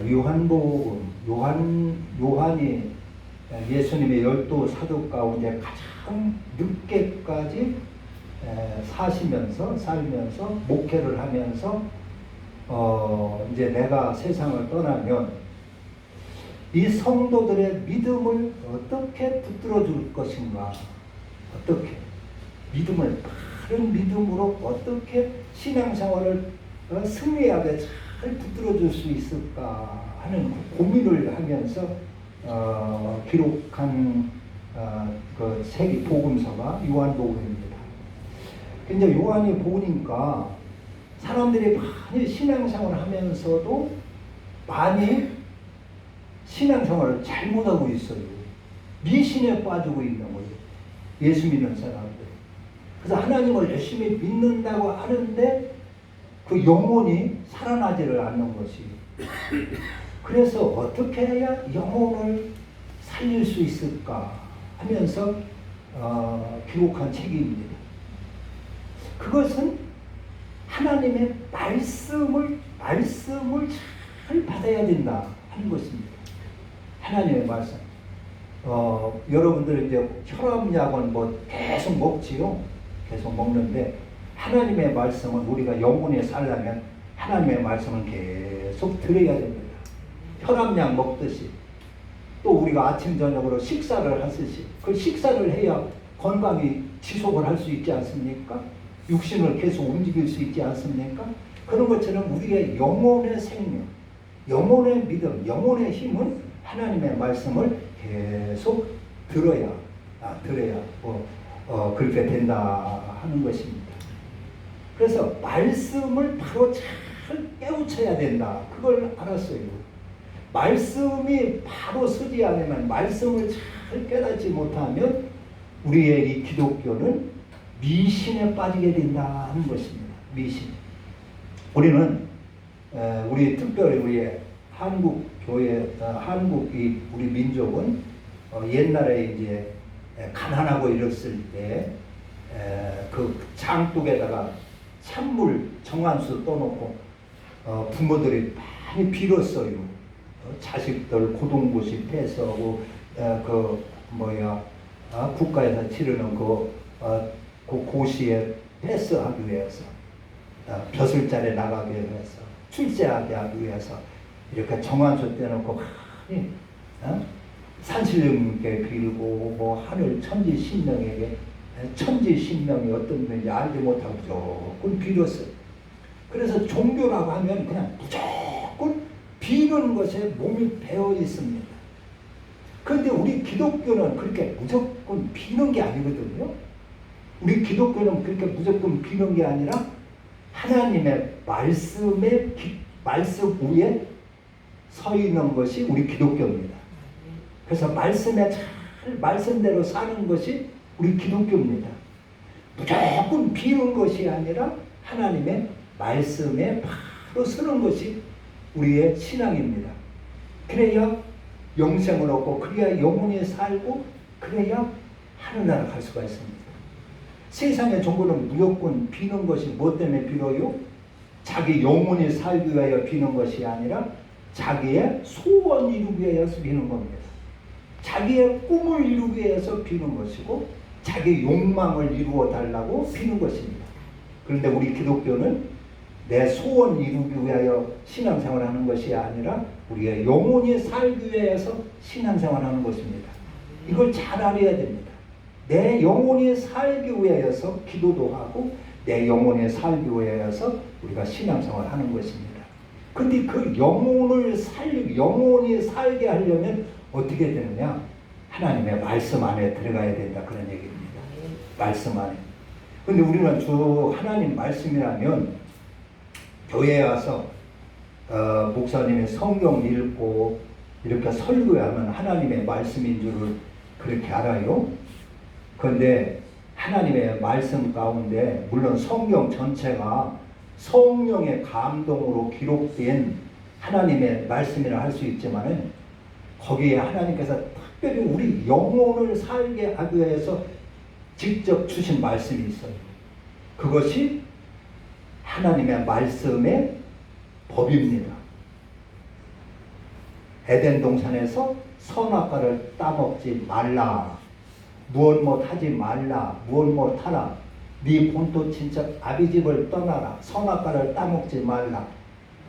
요한복음, 요한이 예수님의 12 사도 가운데 가장 늦게까지 살면서 목회를 하면서 이제 내가 세상을 떠나면 이 성도들의 믿음을 어떻게 붙들어 줄 것인가, 어떻게 믿음을 바른 믿음으로 어떻게 신앙생활을 승리하게 잘 붙들어 줄 수 있을까 하는 고민을 하면서 기록한 그 세기 복음서가 요한복음입니다. 근데 요한이 보니까 사람들이 많이 신앙생활을 하면서도 많이 신앙생활을 잘못하고 있어요. 미신에 빠지고 있는 거예요. 예수 믿는 사람들. 그래서 하나님을 열심히 믿는다고 하는데 그 영혼이 살아나지를 않는 것이. 그래서 어떻게 해야 영혼을 살릴 수 있을까 하면서 기록한 책입니다. 그것은 하나님의 말씀을 잘 받아야 된다 하는 것입니다. 하나님의 말씀. 여러분들 이제 혈압약은 계속 먹지요. 계속 먹는데 하나님의 말씀은 우리가 영혼에 살려면 하나님의 말씀은 계속 들어야 됩니다. 혈압약 먹듯이 또 우리가 아침 저녁으로 식사를 하듯이 그 식사를 해야 건강이 지속을 할 수 있지 않습니까? 육신을 계속 움직일 수 있지 않습니까? 그런 것처럼 우리의 영혼의 생명, 영혼의 믿음, 영혼의 힘은 하나님의 말씀을 계속 들어야 그렇게 된다 하는 것입니다. 그래서 말씀을 바로 잘 깨우쳐야 된다. 그걸 알았어요. 말씀이 바로 서지 않으면, 말씀을 잘 깨닫지 못하면 우리의 이 기독교는 미신에 빠지게 된다 하는 것입니다. 미신. 우리는 우리 특별히 우리 한국 교회, 한국이 우리 민족은 옛날에 이제 가난하고 이랬을 때 그 장독에다가 찬물 정한수 떠놓고 부모들이 많이 빌었어요. 자식들 고동고시 패스하고 국가에서 치르는 그 고시에 패스하기 위해서, 벼슬자리에 나가기 위해서, 출세하게 하기 위해서 이렇게 정한수 떼놓고 많이 산신령께 빌고 하늘 천지 신명에게, 천지 신명이 어떤 건지 알지 못하고 조금 빌었어요. 그래서 종교라고 하면 그냥 무조건 비는 것에 몸이 배어 있습니다. 그런데 우리 기독교는 그렇게 무조건 비는 게 아니거든요. 우리 기독교는 그렇게 무조건 비는 게 아니라 하나님의 말씀 위에 서 있는 것이 우리 기독교입니다. 그래서 말씀대로 사는 것이 우리 기독교입니다. 무조건 비는 것이 아니라 하나님의 말씀에 바로 서는 것이 우리의 신앙입니다. 그래야 영생을 얻고, 그래야 영혼이 살고, 그래야 하늘나라 갈 수가 있습니다. 세상의 종교는 무조건 비는 것이 뭐 때문에 빌어요? 자기 영혼이 살기 위하여 비는 것이 아니라 자기의 소원 이루기 위해서 비는 겁니다. 자기의 꿈을 이루기 위해서 비는 것이고, 자기 욕망을 이루어 달라고 비는 것입니다. 그런데 우리 기독교는 내 소원 이루기 위하여 신앙생활을 하는 것이 아니라 우리의 영혼이 살기 위해서 신앙생활을 하는 것입니다. 이걸 잘 알아야 됩니다. 내 영혼이 살기 위하여서 기도도 하고, 내 영혼이 살기 위하여서 우리가 신앙생활을 하는 것입니다. 그런데 그 영혼이 살게 하려면 어떻게 되느냐? 하나님의 말씀 안에 들어가야 된다, 그런 얘기입니다. 말씀 안에. 근데 우리는 주 하나님 말씀이라면 교회에 와서 목사님이 성경 읽고 이렇게 설교하면 하나님의 말씀인 줄을 그렇게 알아요. 그런데 하나님의 말씀 가운데 물론 성경 전체가 성령의 감동으로 기록된 하나님의 말씀이라 할 수 있지만은 거기에 하나님께서 특별히 우리 영혼을 살게 하기 위해서 직접 주신 말씀이 있어요. 그것이 하나님의 말씀의 법입니다. 에덴 동산에서 선악과를 따먹지 말라. 무엇 못하지 말라. 무엇 못하라. 네 본토 친척 아비집을 떠나라. 선악과를 따먹지 말라.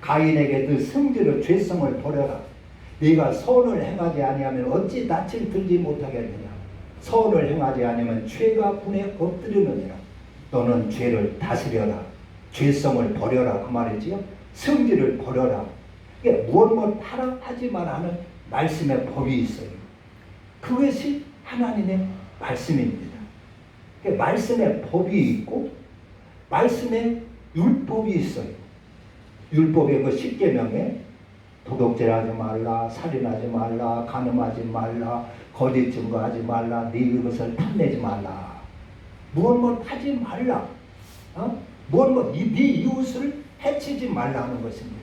가인에게 그 성질을 죄성을 버려라. 네가 선을 행하지 아니하면 어찌 낯을 들지 못하겠느냐. 선을 행하지 아니하면 죄가 분에 엎드리느니라. 너는 죄를 다스려라. 죄성을 버려라. 그 말이지요. 성질을 버려라. 이게 무엇 하라 하지 마라 하는 말씀의 법이 있어요. 그것이 하나님의 말씀입니다. 말씀의 법이 있고 말씀의 율법이 있어요. 율법의 그 10계명에 도둑질하지 말라, 살인하지 말라, 간음하지 말라, 거짓 증거하지 말라, 네 것을 탐내지 말라. 무엇 하지 말라. 네 이웃을 해치지 말라 하는 것입니다.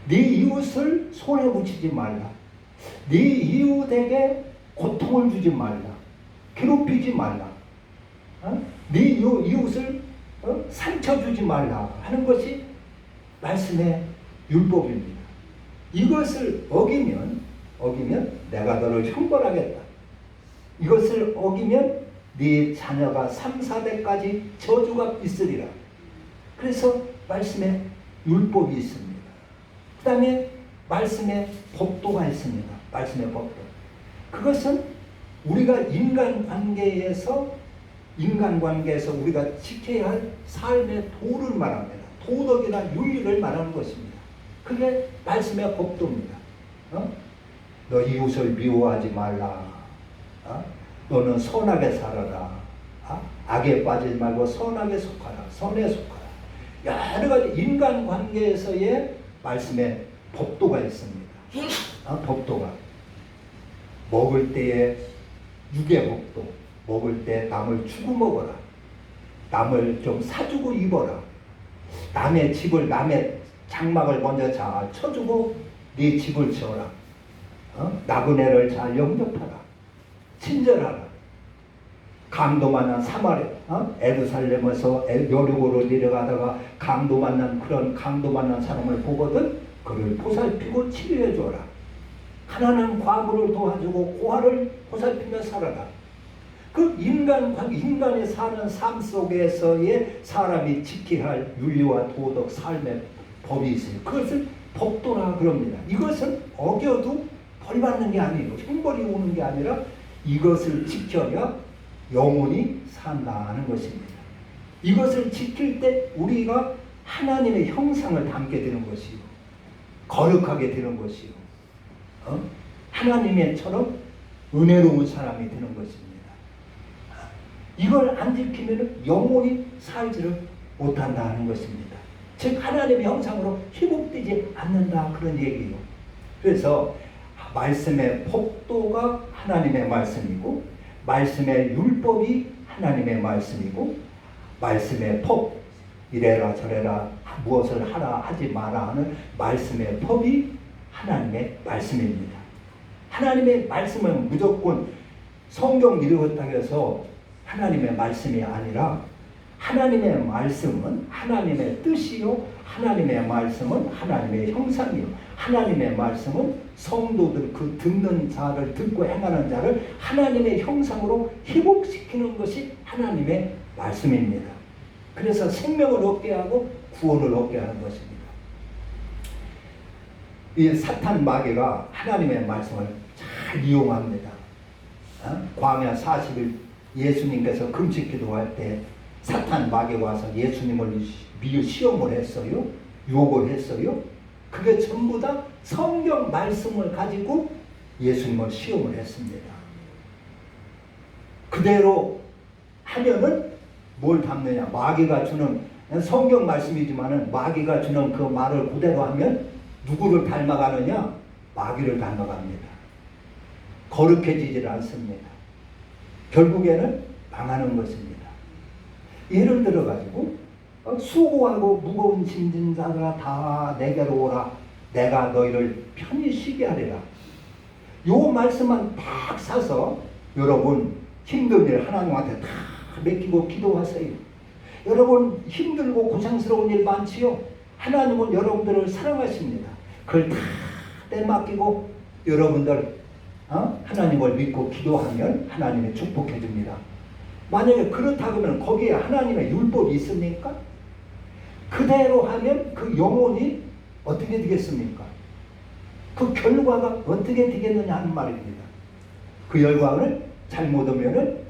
네 이웃을 손에 붙이지 말라. 네 이웃에게 고통을 주지 말라. 괴롭히지 말라. 네 이웃을 상처 주지 말라 하는 것이 말씀의 율법입니다. 이것을 어기면 내가 너를 형벌하겠다. 이것을 어기면 네 자녀가 3, 4대까지 저주가 있으리라. 그래서 말씀에 율법이 있습니다. 그 다음에 말씀의 법도가 있습니다. 말씀의 법도. 그것은 우리가 인간관계에서 우리가 지켜야 할 삶의 도를 말합니다. 도덕이나 윤리를 말하는 것입니다. 그게 말씀의 법도입니다. 너 이웃을 미워하지 말라. 너는 선하게 살아라. 악에 빠지지 말고 선하게 속하라. 선에 속하라. 여러 가지 인간관계에서의 말씀의 법도가 있습니다. 법도가. 먹을 때에 육의 법도. 먹을 때 남을 주고 먹어라. 남을 좀 사주고 입어라. 남의 집을, 남의 장막을 먼저 잘 쳐주고 네 집을 지어라. 나그네를 잘 영접하라. 친절하라. 강도 만난 사마리, 에루살렘에서 여리고로 내려가다가 강도 만난 사람을 보거든 그를 보살피고 치료해 줘라. 하나는 과부를 도와주고 고아를 보살피며 살아라. 그 인간이 사는 삶 속에서의 사람이 지켜야 할 윤리와 도덕, 삶의 법이 있어요. 그것을 법도라 그럽니다. 이것은 어겨도 벌 받는 게 아니에요. 형벌이 오는 게 아니라 이것을 지켜야 영원히 산다는 것입니다. 이것을 지킬 때 우리가 하나님의 형상을 담게 되는 것이요. 거룩하게 되는 것이요. 하나님의처럼 은혜로운 사람이 되는 것입니다. 이걸 안 지키면 영원히 살지를 못한다는 것입니다. 즉 하나님의 형상으로 회복되지 않는다 그런 얘기예요. 그래서 말씀의 법도가 하나님의 말씀이고 말씀의 율법이 하나님의 말씀이고 말씀의 법 이래라 저래라 무엇을 하라 하지 마라 하는 말씀의 법이 하나님의 말씀입니다. 하나님의 말씀은 무조건 성경 읽었다고 해서 하나님의 말씀이 아니라 하나님의 말씀은 하나님의 뜻이요 하나님의 말씀은 하나님의 형상이요 하나님의 말씀은 성도들 그 듣는 자를 듣고 행하는 자를 하나님의 형상으로 회복시키는 것이 하나님의 말씀입니다. 그래서 생명을 얻게 하고 구원을 얻게 하는 것입니다. 이 사탄 마귀가 하나님의 말씀을 잘 이용합니다. 광야 40일 예수님께서 금식 기도할 때 사탄 마귀가 와서 예수님을 시험을 했어요. 욕을 했어요. 그게 전부 다 성경 말씀을 가지고 예수님을 시험을 했습니다. 그대로 하면은 뭘 담느냐. 마귀가 주는 성경 말씀이지만은 마귀가 주는 그 말을 그대로 하면 누구를 닮아가느냐? 마귀를 닮아갑니다. 거룩해지질 않습니다. 결국에는 망하는 것입니다. 예를 들어가지고 수고하고 무거운 짐진 자들아 다 내게로 오라. 내가 너희를 편히 쉬게 하리라. 요 말씀만 딱 사서 여러분 힘든 일 하나님한테 다 맡기고 기도하세요. 여러분 힘들고 고생스러운 일 많지요? 하나님은 여러분들을 사랑하십니다. 그걸 다 내맡기고 여러분들 하나님을 믿고 기도하면 하나님이 축복해 줍니다. 만약에 그렇다 그러면 거기에 하나님의 율법이 있습니까? 그대로 하면 그 영혼이 어떻게 되겠습니까? 그 결과가 어떻게 되겠느냐 하는 말입니다. 그 결과를 잘못하면은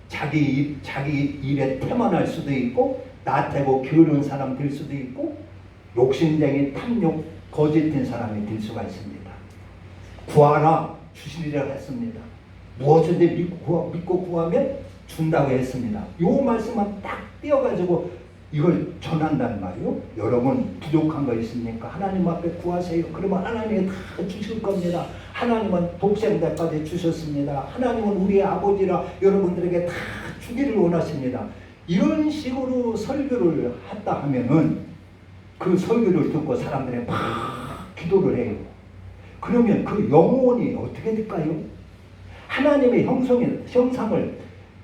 자기 일에 태만할 수도 있고 나태고 게으른 사람 될 수도 있고 욕심쟁이 탐욕 거짓된 사람이 될 수가 있습니다. 구하라 주시리라 했습니다. 무엇이든지 믿고 구하면 준다고 했습니다. 요 말씀만 딱 띄어가지고 이걸 전한단 말이요. 여러분 부족한 거 있습니까? 하나님 앞에 구하세요. 그러면 하나님이 다 주실 겁니다. 하나님은 독생자까지 주셨습니다. 하나님은 우리의 아버지라 여러분들에게 다 주기를 원하십니다. 이런 식으로 설교를 했다 하면은 그 설교를 듣고 사람들이 막 기도를 해요. 그러면 그 영혼이 어떻게 될까요? 하나님의 형상을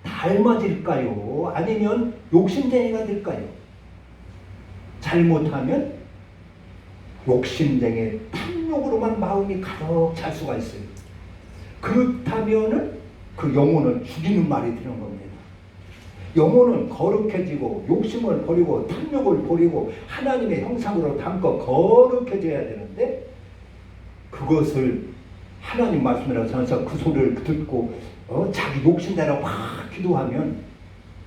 닮아질까요? 아니면 욕심쟁이가 될까요? 잘못하면 욕심쟁이 탐욕으로만 마음이 가득 찰 수가 있어요. 그렇다면은 그 영혼을 죽이는 말이 되는 겁니다. 영혼은 거룩해지고 욕심을 버리고 탐욕을 버리고 하나님의 형상으로 담고 거룩해져야 되는데 그것을 하나님 말씀이라고 전해서 그 소리를 듣고 자기 욕심대로 막 기도하면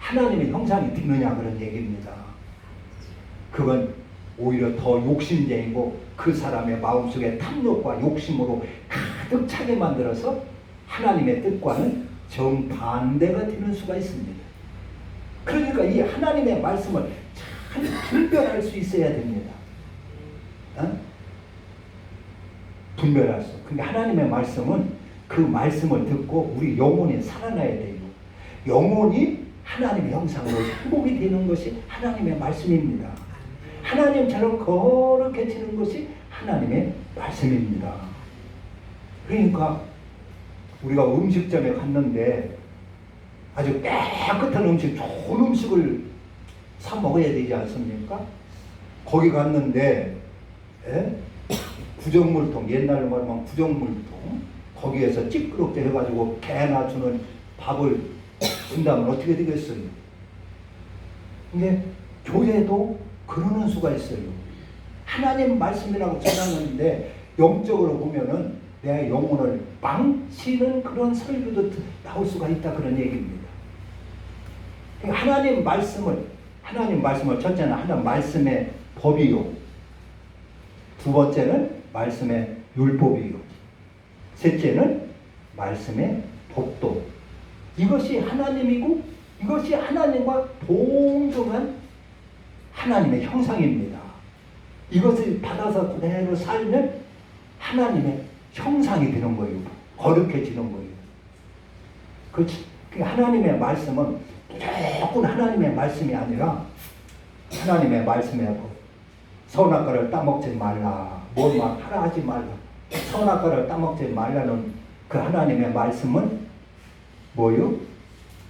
하나님의 형상이 되느냐 그런 얘기입니다. 그건 오히려 더 욕심쟁이고 그 사람의 마음속에 탐욕과 욕심으로 가득 차게 만들어서 하나님의 뜻과는 정반대가 되는 수가 있습니다. 그러니까 이 하나님의 말씀을 잘 분별할 수 있어야 됩니다. 분별할 수. 근데 하나님의 말씀은 그 말씀을 듣고 우리 영혼이 살아나야 돼요. 영혼이 하나님의 형상으로 회복이 되는 것이 하나님의 말씀입니다. 하나님처럼 거룩해지는 것이 하나님의 말씀입니다. 그러니까 우리가 음식점에 갔는데 아주 깨끗한 음식, 좋은 음식을 사 먹어야 되지 않습니까? 거기 갔는데 구정물통, 옛날로 말하면 구정물통 거기에서 찌끄럽게 해가지고 개나 주는 밥을 준다면 어떻게 되겠어요? 근데 교회도 그러는 수가 있어요. 하나님 말씀이라고 전하는데 영적으로 보면은 내 영혼을 망치는 그런 설교도 나올 수가 있다 그런 얘기입니다. 하나님 말씀을 첫째는 하나님 말씀의 법이요. 두 번째는 말씀의 율법이요. 셋째는 말씀의 법도. 이것이 하나님이고 이것이 하나님과 동등한 하나님의 형상입니다. 이것을 받아서 그대로 살면 하나님의 형상이 되는 거예요. 거룩해지는 거예요. 그렇지. 하나님의 말씀은 무조건 하나님의 말씀이 아니라 하나님의 말씀의 법. 선악과를 따먹지 말라. 뭐만 하라 하지 말라. 선악과를 따먹지 말라는 그 하나님의 말씀은 뭐요?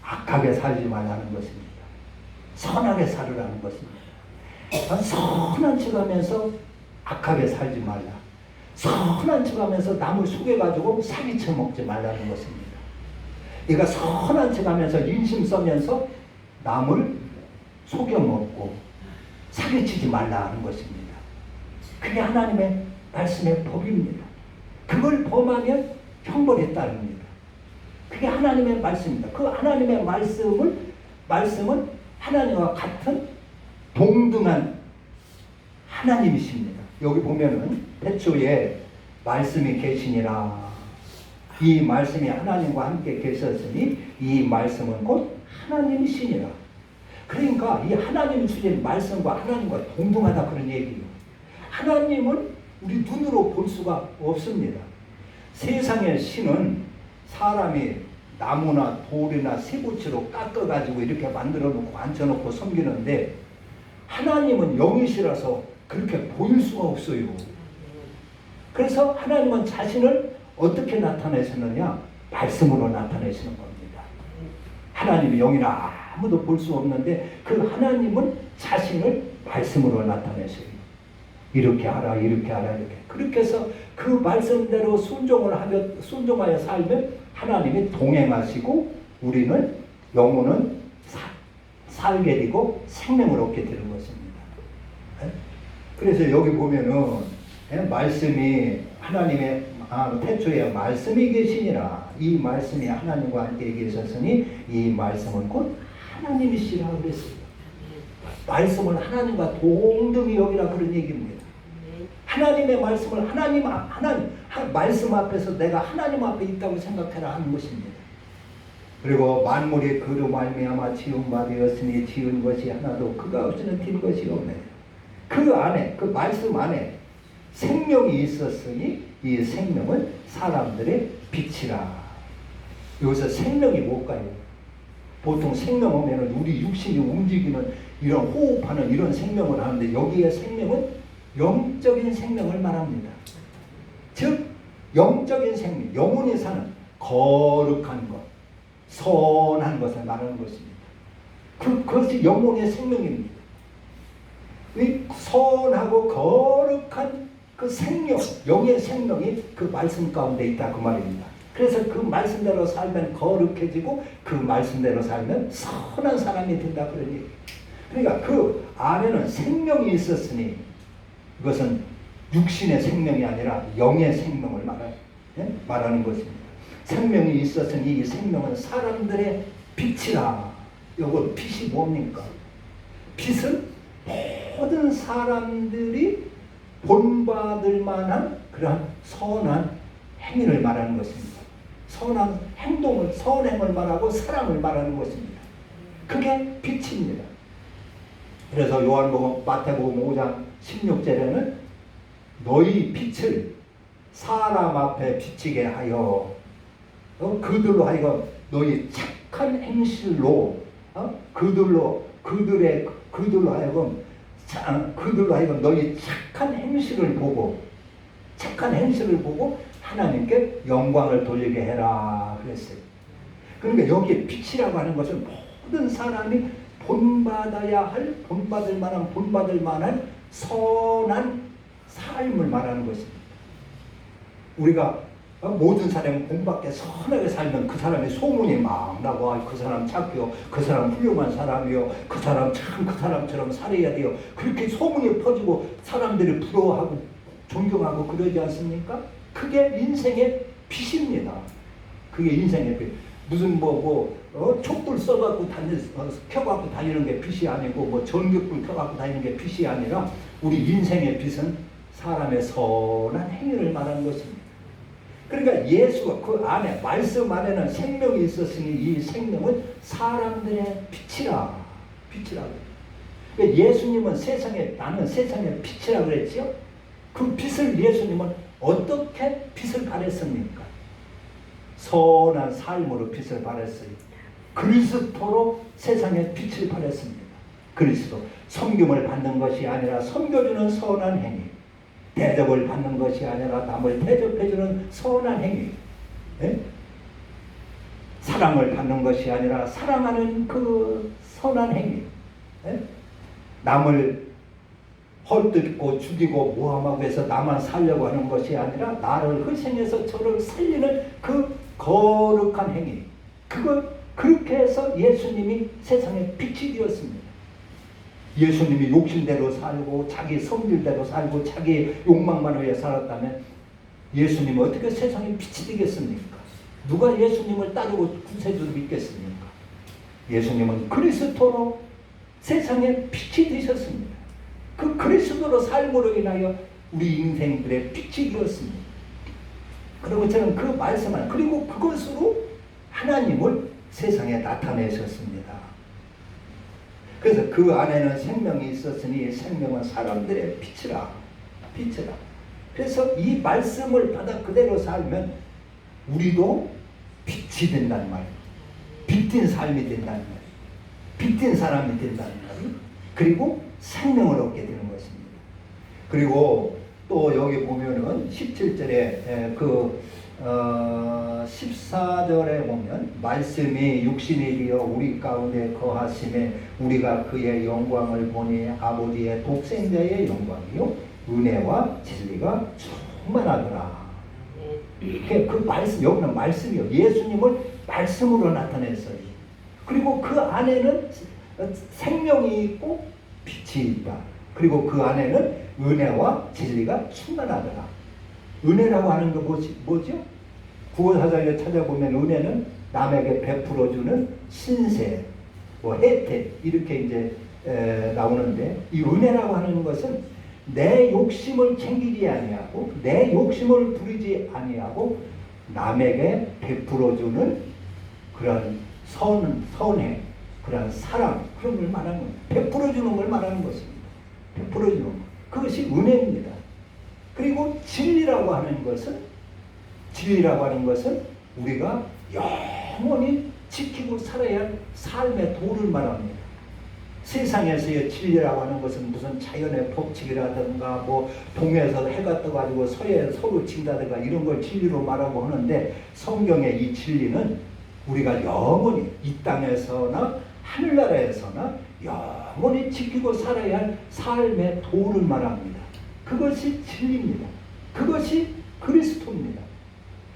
악하게 살지 말라는 것입니다. 선하게 살으라는 것입니다. 선한 척하면서 악하게 살지 말라. 선한 척하면서 남을 속여가지고 사기쳐 먹지 말라는 것입니다. 네가 선한 척하면서 인심 써면서 남을 속여 먹고 사기치지 말라는 것입니다. 그게 하나님의 말씀의 법입니다. 그걸 범하면 형벌에 따릅니다. 그게 하나님의 말씀입니다. 그 하나님의 말씀은 하나님과 같은 동등한 하나님이십니다. 여기 보면은 태초에 말씀이 계시니라. 이 말씀이 하나님과 함께 계셨으니 이 말씀은 곧 하나님이시니라. 그러니까 이 하나님이 주신 말씀과 하나님과 동등하다 그런 얘기예요. 하나님은 우리 눈으로 볼 수가 없습니다. 세상의 신은 사람이 나무나 돌이나 쇠붙이로 깎아가지고 이렇게 만들어 놓고 앉혀놓고 섬기는데 하나님은 영이시라서 그렇게 보일 수가 없어요. 그래서 하나님은 자신을 어떻게 나타내시느냐? 말씀으로 나타내시는 겁니다. 하나님이 영이라 아무도 볼 수 없는데 그 하나님은 자신을 말씀으로 나타내셔요. 이렇게 하라 이렇게 하라 이렇게. 그렇게 해서 그 말씀대로 순종하여 살면 하나님이 동행하시고 우리는 영혼은 살게 되고 생명을 얻게 되는 것입니다. 그래서 여기 보면은 말씀이 하나님의 태초에 말씀이 계시니라. 이 말씀이 하나님과 함께 계셨으니 이 말씀은 곧 하나님이시라 그랬습니다. 말씀을 하나님과 동등히 여기라 그런 얘기입니다. 하나님의 말씀을 말씀 앞에서 내가 하나님 앞에 있다고 생각해라 하는 것입니다. 그리고 만물이 그로 말미암아 지은 바 되었으니 지은 것이 하나도 그가 없이는 된 것이 없네. 그 안에 그 말씀 안에 생명이 있었으니 이 생명은 사람들의 빛이라. 여기서 생명이 뭘까요? 보통 생명 하면은 우리 육신이 움직이는 이런 호흡하는 이런 생명을 하는데 여기에 생명은 영적인 생명을 말합니다. 즉 영적인 생명, 영혼이 사는 거룩한 것, 선한 것을 말하는 것입니다. 그것이 영혼의 생명입니다. 이 선하고 거룩한 그 생명, 영의 생명이 그 말씀 가운데 있다 그 말입니다. 그래서 그 말씀대로 살면 거룩해지고 그 말씀대로 살면 선한 사람이 된다 그런 얘기. 그러니까 그 안에는 생명이 있었으니 이것은 육신의 생명이 아니라 영의 생명을 말하는 것입니다. 생명이 있었으니 이 생명은 사람들의 빛이라. 이거 빛이 뭡니까? 빛은 모든 사람들이 본받을 만한 그러한 선한 행위를 말하는 것입니다. 선한 행동을, 선행을 말하고 사랑을 말하는 것입니다. 그게 빛입니다. 그래서 요한복음 마태복음 5장 16절에는 너희 빛을 사람 앞에 비치게 하여 그들로 하여금 너희 착한 행실로 그들로 하여금 너희 착한 행실을 보고 하나님께 영광을 돌리게 해라 그랬어요. 그러니까 여기에 빛이라고 하는 것은 모든 사람이 본받을 만한 선한 삶을 말하는 것입니다. 우리가 모든 사람이 본받게 선하게 살면 그 사람의 소문이 막 나고 그 사람 착해요, 그 사람 훌륭한 사람이요, 그 사람 참 그 사람처럼 살아야 돼요. 그렇게 소문이 퍼지고 사람들이 부러워하고 존경하고 그러지 않습니까? 그게 인생의 빛입니다. 그게 인생의 빛. 무슨 촛불 써갖고 켜갖고 다니는 게 빛이 아니고 전기불 켜갖고 다니는 게 빛이 아니라 우리 인생의 빛은 사람의 선한 행위를 말하는 것입니다. 그러니까 예수가 그 안에 말씀 안에는 생명이 있었으니 이 생명은 사람들의 빛이라. 그러니까 예수님은 나는 세상의 빛이라 그랬죠. 그 빛을 예수님은 어떻게 빛을 발했습니까? 선한 삶으로 빛을 발했어요. 그리스도로 세상에 빛을 발했습니다. 그리스도 섬김을 받는 것이 아니라 섬겨주는 선한 행위, 대접을 받는 것이 아니라 남을 대접해주는 선한 행위, 사랑을 받는 것이 아니라 사랑하는 그 선한 행위, 남을 헐뜯고 죽이고 모함하고 해서 나만 살려고 하는 것이 아니라 나를 희생해서 저를 살리는 그 거룩한 행위, 그렇게 해서 예수님이 세상에 빛이 되었습니다. 예수님이 욕심대로 살고 자기 성질대로 살고 자기 욕망만 위해 살았다면 예수님은 어떻게 세상에 빛이 되겠습니까? 누가 예수님을 따르고 구세주를 믿겠습니까? 예수님은 그리스도로 세상에 빛이 되셨습니다. 그 그리스도로 삶으로 인하여 우리 인생들의 빛이 되었습니다. 그리고 저는 그 말씀을 그리고 그것으로 하나님을 세상에 나타내셨습니다. 그래서 그 안에는 생명이 있었으니 생명은 사람들의 빛이라. 그래서 이 말씀을 받아 그대로 살면 우리도 빛이 된다는 말이에요. 빛된 삶이 된다는 말이에요. 빛된 사람이 된다는 말이에요. 그리고 생명을 얻게 되는 것입니다. 그리고 또 여기 보면은 17절에 14절에 보면 말씀이 육신이 되어 우리 가운데 거하심에 우리가 그의 영광을 보니 아버지의 독생자의 영광이요 은혜와 진리가 충만하더라. 그 말씀, 여기는 말씀이요. 예수님을 말씀으로 나타냈어요. 그리고 그 안에는 생명이 있고 빛이 있다. 그리고 그 안에는 은혜와 진리가 충만하더라. 은혜라고 하는 거 뭐죠? 구원사상에 찾아보면 은혜는 남에게 베풀어주는 신세, 혜택 이렇게 이제 나오는데, 이 은혜라고 하는 것은 내 욕심을 챙기지 아니하고 내 욕심을 부리지 아니하고 남에게 베풀어주는 그런 선행, 그런 사랑, 그런 걸 말하는 거예요. 베풀어주는 걸 말하는 것입니다. 베풀어주는 것. 그것이 은혜입니다. 그리고 진리라고 하는 것은 우리가 영원히 지키고 살아야 할 삶의 도를 말합니다. 세상에서의 진리라고 하는 것은 무슨 자연의 법칙이라든가 동에서 해가 떠가지고 서해 서로 친다든가 이런 걸 진리로 말하고 하는데, 성경의 이 진리는 우리가 영원히 이 땅에서나 하늘나라에서나 영원히 지키고 살아야 할 삶의 도를 말합니다. 그것이 진리입니다. 그것이 그리스도입니다.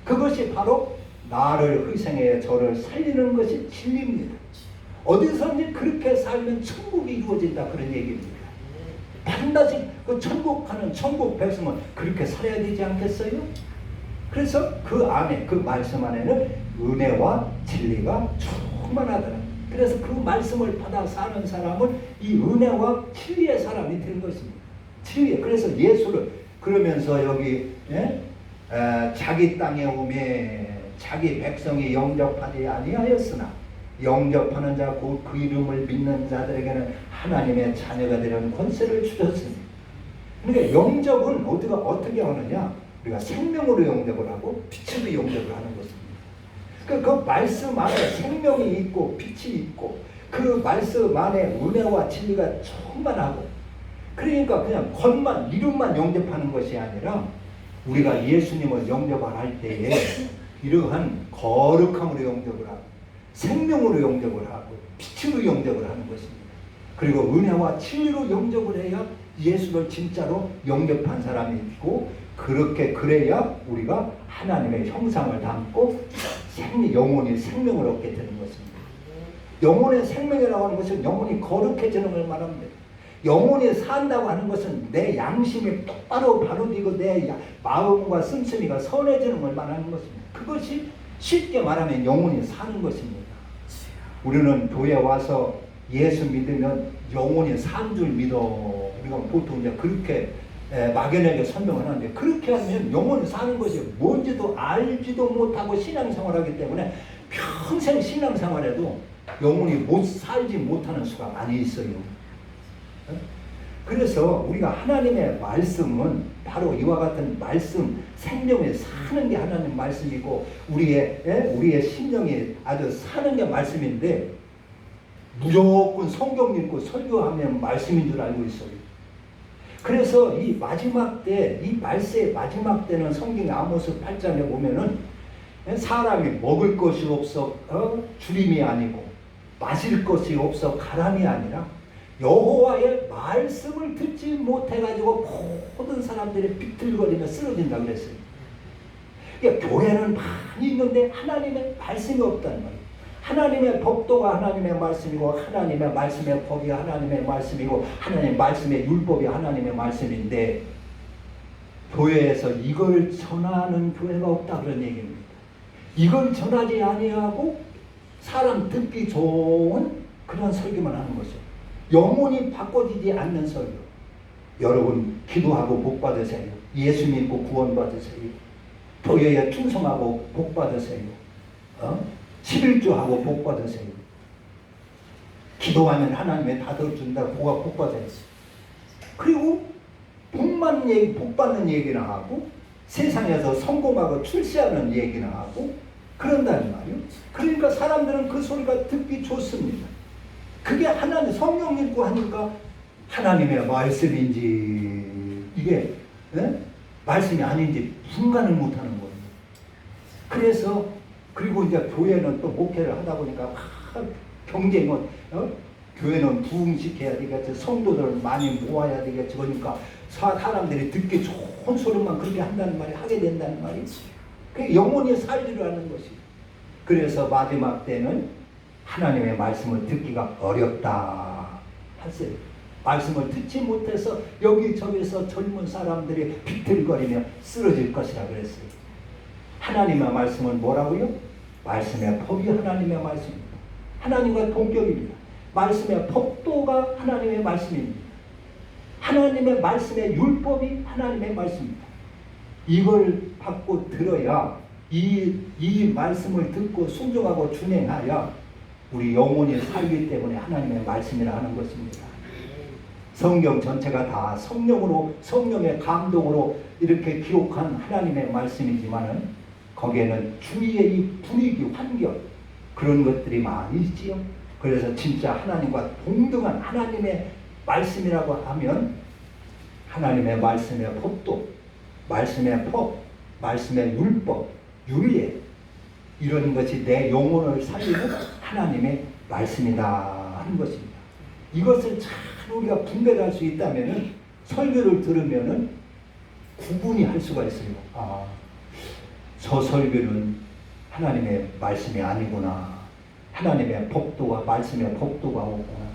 그것이 바로 나를 희생해 저를 살리는 것이 진리입니다. 어디서든지 그렇게 살면 천국이 이루어진다, 그런 얘기입니다. 반드시 그 천국 백성은 그렇게 살아야 되지 않겠어요? 그래서 그 안에, 그 말씀 안에는 은혜와 진리가 충만하더라. 그래서 그 말씀을 받아 사는 사람은 이 은혜와 진리의 사람이 되는 것입니다. 진리. 그래서 예수를 그러면서 여기 자기 땅에 오매 자기 백성이 영접하지 아니하였으나 영접하는 자 곧 그 이름을 믿는 자들에게는 하나님의 자녀가 되는 권세를 주셨습니다. 그러니까 영접은 어떻게 하느냐? 우리가 생명으로 영접을 하고 빛으로 영접을 하는 것입니다. 그 말씀 안에 생명이 있고 빛이 있고 그 말씀 안에 은혜와 진리가 충만하고, 그러니까 그냥 겉만 이름만 영접하는 것이 아니라 우리가 예수님을 영접할 때에 이러한 거룩함으로 영접을 하고 생명으로 영접을 하고 빛으로 영접을 하는 것입니다. 그리고 은혜와 진리로 영접을 해야 예수를 진짜로 영접한 사람이고, 그래야 우리가 하나님의 형상을 담고 영원히 생명을 얻게 되는 것입니다. 영혼의 생명이라고 하는 것은 영혼이 거룩해지는 걸 말합니다. 영혼이 산다고 하는 것은 내 양심이 똑바로 바로되고 내 마음과 씀씀이가 선해지는 걸 말하는 것입니다. 그것이 쉽게 말하면 영혼이 사는 것입니다. 우리는 교회 와서 예수 믿으면 영혼이 산 줄 믿어. 우리가 보통 이제 그렇게 막연하게 설명을 하는데, 그렇게 하면 영혼이 사는 것이 뭔지도 알지도 못하고 신앙생활하기 때문에 평생 신앙생활에도 영혼이 살지 못하는 수가 많이 있어요. 그래서 우리가 하나님의 말씀은 바로 이와 같은 말씀, 생명에 사는 게 하나님 말씀이고 우리의 심령이 아주 사는 게 말씀인데, 무조건 성경 읽고 설교하면 말씀인 줄 알고 있어요. 그래서 이 마지막 때, 이 말세의 마지막 때는 성경의 아모스 8장에 보면은 사람이 먹을 것이 없어 주림이 아니고 마실 것이 없어 가람이 아니라 여호와의 말씀을 듣지 못해가지고 모든 사람들이 비틀거리며 쓰러진다 그랬어요. 그러니까 교회는 많이 있는데 하나님의 말씀이 없다는 말이에요. 하나님의 법도가 하나님의 말씀이고 하나님의 말씀의 법이 하나님의 말씀이고 하나님의 말씀의 율법이 하나님의 말씀인데, 교회에서 이걸 전하는 교회가 없다 그런 얘기입니다. 이걸 전하지 아니하고 사람 듣기 좋은 그런 설교만 하는 거죠. 영혼이 바꿔지지 않는 설교. 여러분 기도하고 복 받으세요. 예수 믿고 구원 받으세요. 교회에 충성하고 복 받으세요. 11조하고 복 받으세요. 기도하면 하나님의 다 들어준다. 복 받아요. 그리고 복 받는 얘기나 하고 세상에서 성공하고 출세하는 얘기나 하고 그런다는 말이에요. 그러니까 사람들은 그 소리가 듣기 좋습니다. 그게 하나님 성경 읽고 하니까 하나님의 말씀인지 이게 말씀이 아닌지 분간을 못하는 거예요. 그래서 그리고 이제 교회는 또 목회를 하다 보니까 경쟁은 교회는 부흥시켜야 되겠지. 성도들 많이 모아야 되겠지. 그러니까 사람들이 듣기 좋은 소리만 그렇게 한다는 말이 하게 된다는 말이. 그게 영혼이 살리라는 것이. 그래서 마지막 때는 하나님의 말씀을 듣기가 어렵다 하세요. 말씀을 듣지 못해서 여기저기서 젊은 사람들이 비틀거리며 쓰러질 것이라 그랬어요. 하나님의 말씀은 뭐라고요? 말씀의 법이 하나님의 말씀입니다. 하나님과 동격입니다. 말씀의 법도가 하나님의 말씀입니다. 하나님의 말씀의 율법이 하나님의 말씀입니다. 이걸 받고 들어야 이 말씀을 듣고 순종하고 준행하여 우리 영혼이 살기 때문에 하나님의 말씀이라 하는 것입니다. 성경 전체가 다 성령의 감동으로 이렇게 기록한 하나님의 말씀이지만은 거기에는 주위의 이 분위기, 환경 그런 것들이 많이 있지요. 그래서 진짜 하나님과 동등한 하나님의 말씀이라고 하면 하나님의 말씀의 법도, 말씀의 법, 말씀의 율법, 윤례 이런 것이 내 영혼을 살리는 하나님의 말씀이다 하는 것입니다. 이것을 잘 우리가 분별할 수 있다면은 설교를 들으면은 구분이 할 수가 있어요. 아, 저 설교는 하나님의 말씀이 아니구나. 하나님의 법도가 말씀의 법도가 없구나.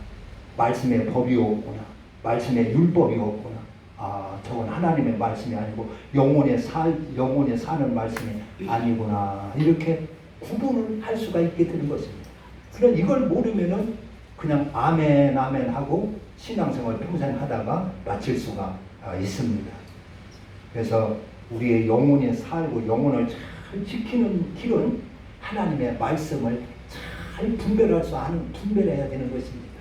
말씀의 법이 없구나. 말씀의 율법이 없구나. 아, 저건 하나님의 말씀이 아니고 영혼에 사는 말씀이 아니구나. 이렇게 구분을 할 수가 있게 되는 것입니다. 그럼 이걸 모르면은 그냥 아멘 아멘 하고 신앙생활 평생 하다가 마칠 수가 있습니다. 그래서 우리의 영혼이 살고 영혼을 잘 지키는 길은 하나님의 말씀을 잘 분별해야 되는 것입니다.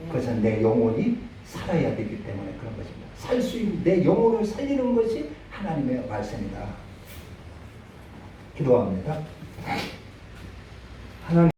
그래서 내 영혼이 살아야 되기 때문에 그런 것입니다. 살 수 있는 내 영혼을 살리는 것이 하나님의 말씀이다. 기도합니다. 하나님